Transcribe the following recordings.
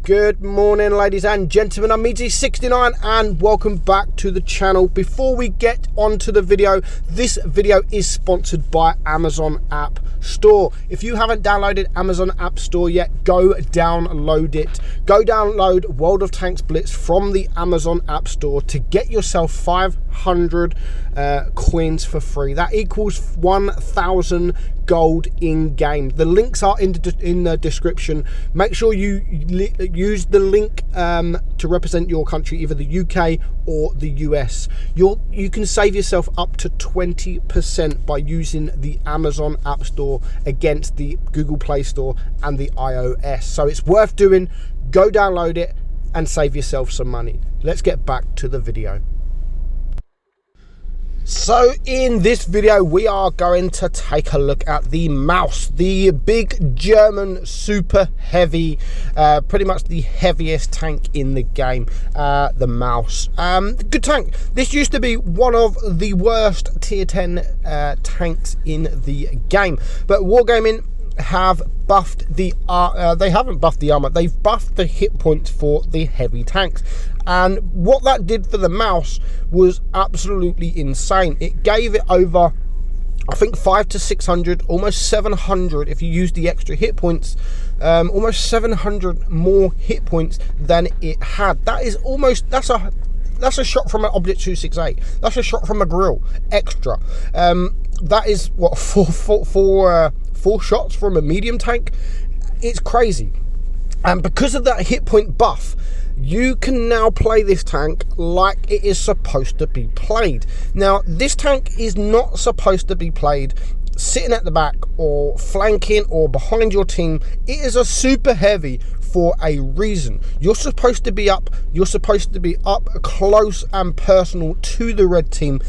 Good morning, ladies and gentlemen. I'm meadsy69 and welcome back to the channel. Before we get onto the video, this video is sponsored by Amazon App Store. If you haven't downloaded Amazon App Store yet, go download it. Go download World of Tanks Blitz from the Amazon App Store to get yourself 500 coins for free. That equals 1,000 gold in game. The links are in the description. Make sure you use the link to represent your country, either the UK or the US. You can save yourself up to 20% by using the Amazon App Store against the Google Play Store and the iOS. So it's worth doing. Go download it and save yourself some money. Let's get back to the video. So in this video we are going to take a look at the Maus, the big German super heavy, pretty much the heaviest tank in the game, the Maus. Good tank. This used to be one of the worst tier 10 tanks in the game, but Wargaming have buffed the they haven't buffed the armor, they've buffed the hit points for the heavy tanks, and what that did for the Maus was absolutely insane. It gave it over, I think, 500 to 600, almost 700 if you use the extra hit points, almost 700 more hit points than it had. That is almost, that's a shot from an Object 268. That's a shot from a grill extra. That is what, four shots from a medium tank. It's crazy. And because of that hit point buff, you can now play this tank like it is supposed to be played. Now, this tank is not supposed to be played sitting at the back or flanking or behind your team. It is a super heavy for a reason. You're supposed to be up close and personal to the red team,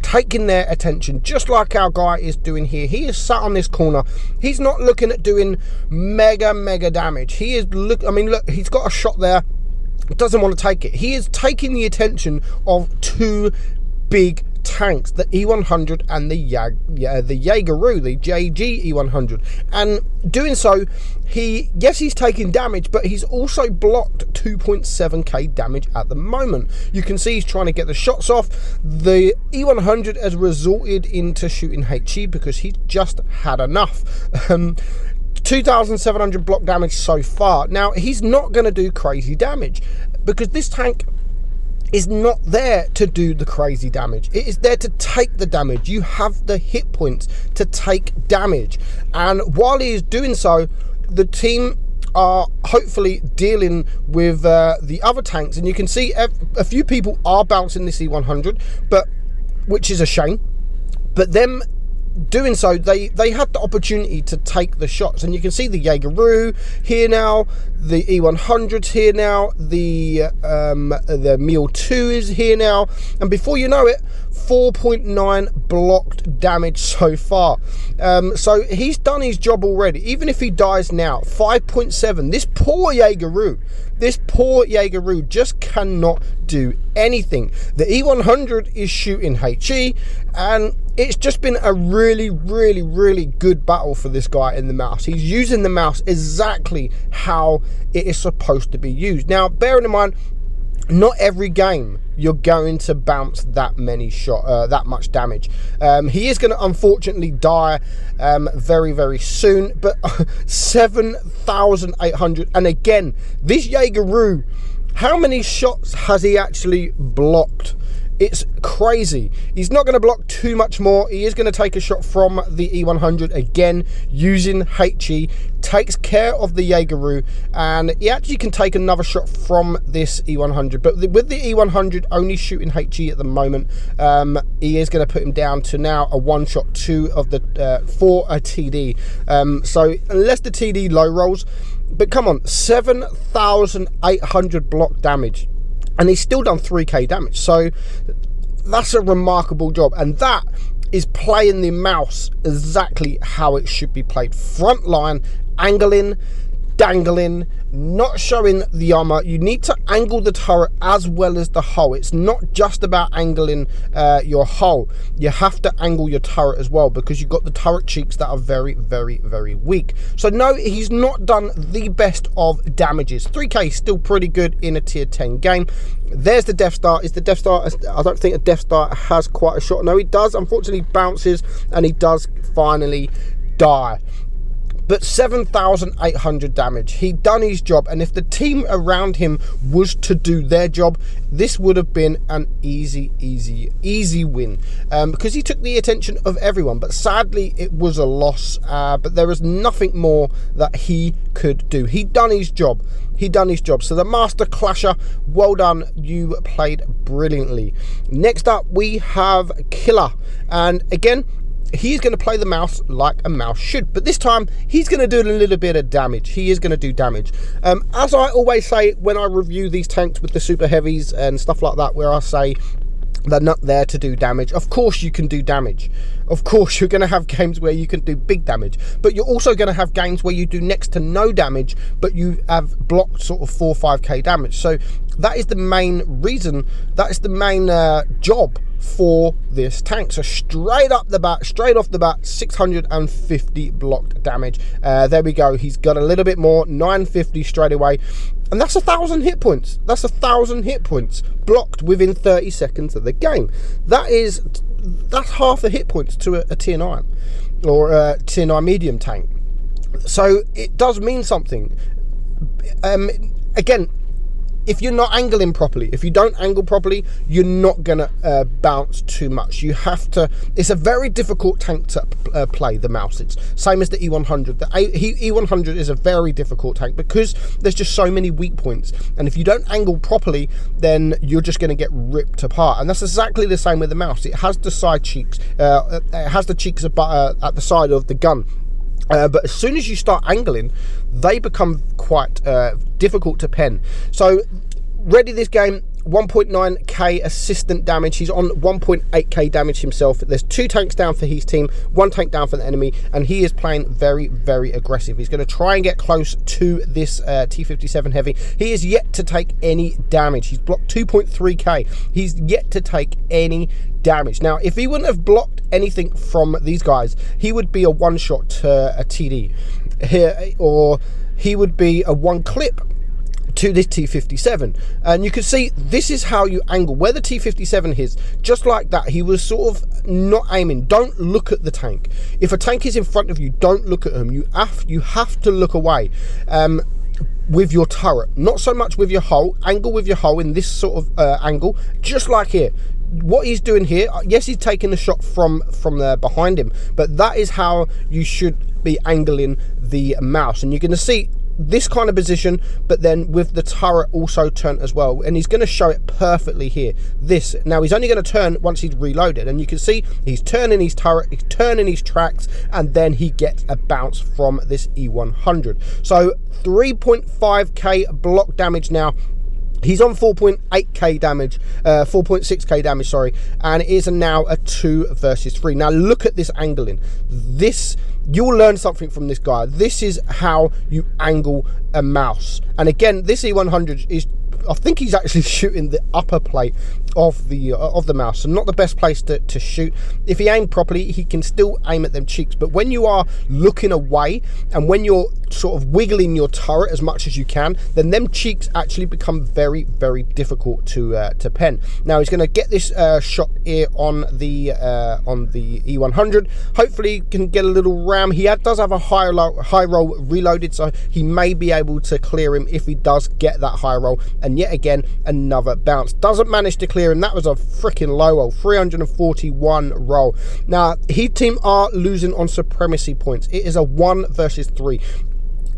taking their attention, just like our guy is doing here. He is sat on this corner. He's not looking at doing mega damage. He is look, he's got a shot there, doesn't want to take it. He is taking the attention of two big tanks, the E100 and the Jaegeru, the JG E100, and doing so, he's taking damage, but he's also blocked 2.7k damage at the moment. You can see he's trying to get the shots off. The E100 has resorted into shooting HE because he's just had enough. 2,700 block damage so far. Now, he's not going to do crazy damage because this tank is not there to do the crazy damage. It is there to take the damage. You have the hit points to take damage, and while he is doing so, the team are hopefully dealing with the other tanks, and you can see a few people are bouncing this E100, but which is a shame. But them doing so, they had the opportunity to take the shots, and you can see the Jaegeru here now, the E100's here now, the Meal 2 is here now, and before you know it, 4.9 blocked damage so far. So he's done his job already. Even if he dies now, 5.7. This poor Jaegeru just cannot do anything. The E100 is shooting HE, and it's just been a really good battle for this guy in the Maus. He's using the Maus exactly how it is supposed to be used. Now, bearing in mind, not every game you're going to bounce that much damage. He is going to unfortunately die very soon, but 7,800. And again, this Jaegeru, how many shots has he actually blocked? It's crazy. He's not going to block too much more. He is going to take a shot from the E100 again using HE. Takes care of the Jaegeru, and he actually can take another shot from this E100. But with the E100 only shooting HE at the moment, he is going to put him down to now a one-shot 2 of the for a TD. So unless the TD low rolls, but come on, 7,800 block damage. And he's still done 3k damage, so that's a remarkable job, and that is playing the Maus exactly how it should be played. Front line, angling, dangling, not showing the armor. You need to angle the turret as well as the hull. It's not just about angling your hull. You have to angle your turret as well, because you've got the turret cheeks that are very, very, very weak. So no, he's not done the best of damages. 3k is still pretty good in a tier 10 game. There's the Death Star. Is the Death Star? I don't think a Death Star has quite a shot. No, he does. Unfortunately, bounces, and he does finally die. But 7,800 damage. He'd done his job, and if the team around him was to do their job, this would have been an easy win, because he took the attention of everyone. But sadly, it was a loss. But there was nothing more that he could do. He'd done his job. So the Master Clasher, well done. You played brilliantly. Next up, we have Killer, and again, he's going to play the mouse like a mouse should, but this time he's going to do a little bit of damage. He is going to do damage. As I always say when I review these tanks with the super heavies and stuff like that, where I say they're not there to do damage. Of course you can do damage. Of course you're going to have games where you can do big damage, but you're also going to have games where you do next to no damage, but you have blocked sort of 4 or 5k damage. So that is the main reason, that is the main job for this tank. So straight off the bat, 650 blocked damage. There we go. He's got a little bit more, 950 straight away. And that's 1,000 hit points. That's 1,000 hit points blocked within 30 seconds of the game. That's half the hit points to a tier 9 or a tier 9 medium tank. So it does mean something. Again, if you're not angling properly, if you don't angle properly, you're not gonna bounce too much. You have to. It's a very difficult tank to play, the mouse. It's same as the E100. The E100 is a very difficult tank because there's just so many weak points, and if you don't angle properly, then you're just going to get ripped apart. And that's exactly the same with the mouse. It has the side cheeks. It has the cheeks at the side of the gun. But as soon as you start angling, they become quite difficult to pen. So ready this game, 1.9k assistant damage. He's on 1.8k damage himself. There's 2 tanks down for his team, 1 tank down for the enemy, and he is playing very, very aggressive. He's going to try and get close to this T57 heavy. He is yet to take any damage. He's blocked 2.3k. He's yet to take any damage. Now, if he wouldn't have blocked anything from these guys, he would be a one-shot to a TD here, or he would be a one clip to this T57. And you can see this is how you angle where the T57 is. Just like that, he was sort of not aiming. Don't look at the tank. If a tank is in front of you, don't look at him. You have to look away with your turret, not so much with your hull. Angle with your hull in this sort of angle, just like here. What he's doing here, yes, he's taking the shot from behind him, but that is how you should be angling the mouse. And you're going to see this kind of position, but then with the turret also turned as well, and he's going to show it perfectly here. This now, he's only going to turn once he's reloaded, and you can see he's turning his turret, he's turning his tracks, and then he gets a bounce from this E100. So 3.5k block damage now. He's on 4.8k damage, 4.6k damage, sorry, and it is now a 2 versus 3. Now look at this angling. This, you'll learn something from this guy. This is how you angle a mouse. And again, this E100 is, I think he's actually shooting the upper plate of the mouse, so not the best place to shoot. If he aimed properly, he can still aim at them cheeks, but when you are looking away and when you're sort of wiggling your turret as much as you can, then them cheeks actually become very, very difficult to pen. Now he's going to get this shot here on the E100. Hopefully he can get a little ram. He does have a high roll reloaded, so he may be able to clear him if he does get that high roll. And yet again, another bounce. Doesn't manage to clear, and that was a freaking low roll, 341 roll. Now his team are losing on supremacy points. It is a 1 versus 3.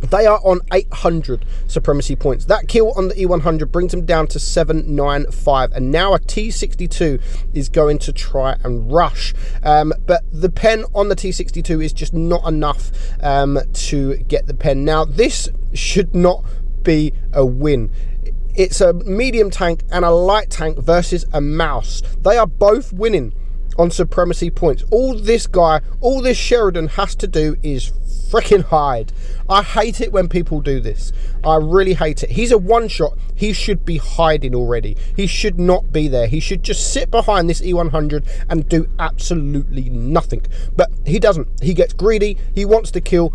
They are on 800 supremacy points. That kill on the E100 brings them down to 795, and now a T62 is going to try and rush, but the pen on the T62 is just not enough to get the pen. Now this should not be a win. It's a medium tank and a light tank versus a mouse. They are both winning on supremacy points. All this Sheridan has to do is freaking hide. I hate it when people do this. I really hate it. He's a one-shot. He should be hiding already. He should not be there. He should just sit behind this E100 and do absolutely nothing. But he doesn't. He gets greedy. He wants to kill.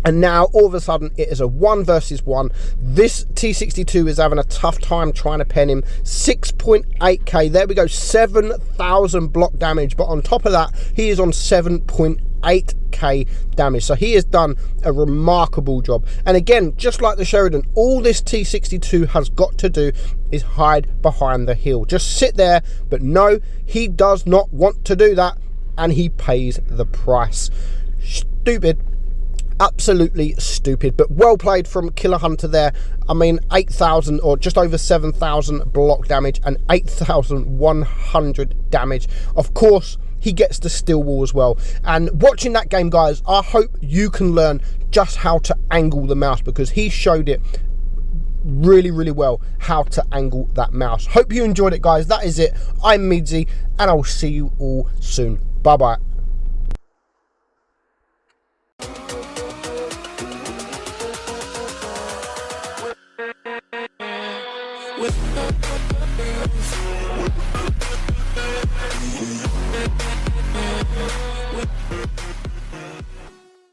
And now, all of a sudden, it is a 1 versus 1. This T62 is having a tough time trying to pen him. 6.8k. There we go. 7,000 block damage. But on top of that, he is on 7.8k damage. So he has done a remarkable job. And again, just like the Sheridan, all this T62 has got to do is hide behind the hill. Just sit there. But no, he does not want to do that. And he pays the price. Stupid. Absolutely stupid, but well played from Killer Hunter there. I mean, 8,000 or just over 7,000 block damage and 8,100 damage. Of course, he gets the steel wall as well. And watching that game, guys, I hope you can learn just how to angle the mouse, because he showed it really, really well how to angle that mouse. Hope you enjoyed it, guys. That is it. I'm Meadsy, and I'll see you all soon. Bye-bye. With